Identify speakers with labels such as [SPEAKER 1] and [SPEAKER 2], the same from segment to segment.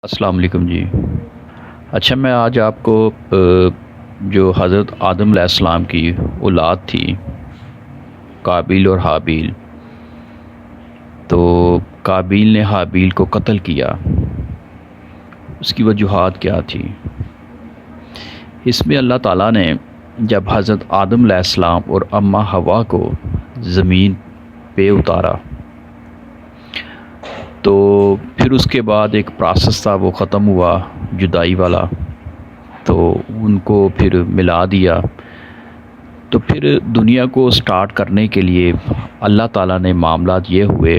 [SPEAKER 1] السلام علیکم جی۔ اچھا، میں آج آپ کو جو حضرت آدم علیہ السلام کی اولاد تھی، قابیل اور حابیل، تو قابیل نے حابیل کو قتل کیا، اس کی وجوہات کیا تھی؟ اس میں اللہ تعالیٰ نے جب حضرت آدم علیہ السلام اور اماں حوا کو زمین پہ اتارا تو پھر اس کے بعد ایک پروسیس تھا، وہ ختم ہوا جدائی والا، تو ان کو پھر ملا دیا۔ تو پھر دنیا کو سٹارٹ کرنے کے لیے اللہ تعالیٰ نے معاملات یہ ہوئے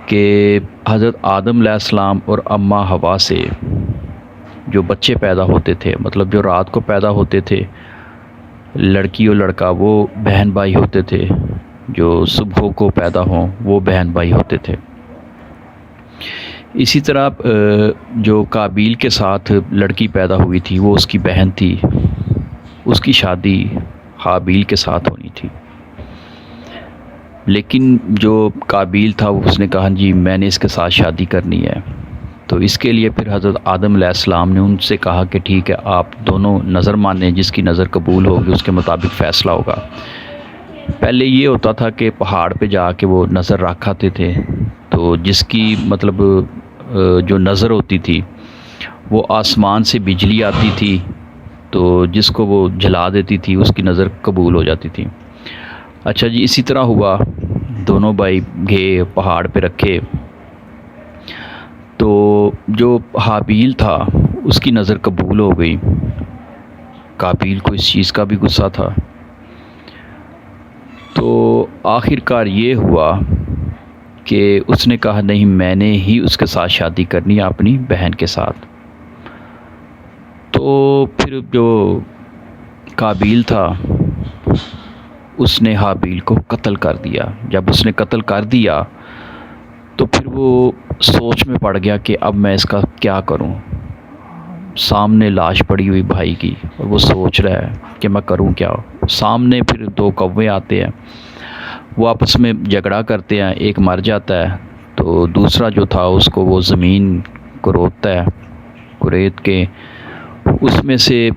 [SPEAKER 1] کہ حضرت آدم علیہ السلام اور اماں حوا سے جو بچے پیدا ہوتے تھے، مطلب جو رات کو پیدا ہوتے تھے، لڑکی اور لڑکا وہ بہن بھائی ہوتے تھے، جو صبح کو پیدا ہوں وہ بہن بھائی ہوتے تھے۔ اسی طرح جو قابیل کے ساتھ لڑکی پیدا ہوئی تھی وہ اس کی بہن تھی، اس کی شادی حابیل کے ساتھ ہونی تھی، لیکن جو قابیل تھا اس نے کہا جی میں نے اس کے ساتھ شادی کرنی ہے۔ تو اس کے لیے پھر حضرت آدم علیہ السلام نے ان سے کہا کہ ٹھیک ہے، آپ دونوں نظر مانیں، جس کی نظر قبول ہوگی اس کے مطابق فیصلہ ہوگا۔ پہلے یہ ہوتا تھا کہ پہاڑ پہ جا کے وہ نظر رکھاتے تھے، تو جس کی مطلب جو نظر ہوتی تھی وہ آسمان سے بجلی آتی تھی، تو جس کو وہ جلا دیتی تھی اس کی نظر قبول ہو جاتی تھی۔ اچھا جی، اسی طرح ہوا، دونوں بھائی گئے پہاڑ پہ رکھے، تو جو حابیل تھا اس کی نظر قبول ہو گئی۔ قابیل کو اس چیز کا بھی غصہ تھا، تو آخر کار یہ ہوا کہ اس نے کہا نہیں، میں نے ہی اس کے ساتھ شادی کرنی ہے، اپنی بہن کے ساتھ۔ تو پھر جو قابیل تھا اس نے حابیل کو قتل کر دیا۔ جب اس نے قتل کر دیا تو پھر وہ سوچ میں پڑ گیا کہ اب میں اس کا کیا کروں۔ سامنے لاش پڑی ہوئی بھائی کی اور وہ سوچ رہا ہے کہ میں کروں کیا۔ سامنے پھر دو کوے آتے ہیں، وہ آپس میں جھگڑا کرتے ہیں، ایک مر جاتا ہے تو دوسرا جو تھا اس کو وہ زمین کوڑتا ہے، کوڑیت کے اس میں سے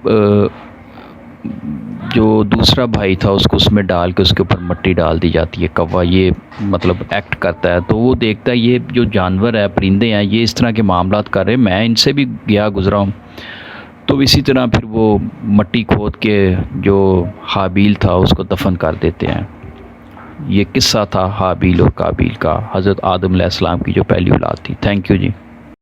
[SPEAKER 1] جو دوسرا بھائی تھا اس کو اس میں ڈال کے اس کے اوپر مٹی ڈال دی جاتی ہے۔ کوا یہ مطلب ایکٹ کرتا ہے، تو وہ دیکھتا ہے یہ جو جانور ہے، پرندے ہیں، یہ اس طرح کے معاملات کر رہے ہیں، میں ان سے بھی گیا گزرا ہوں۔ تو اسی طرح پھر وہ مٹی کھود کے جو حابیل تھا اس کو دفن کر دیتے ہیں۔ یہ قصہ تھا حابیل اور قابیل کا، حضرت آدم علیہ السلام کی جو پہلی اولاد تھی۔ Thank you G.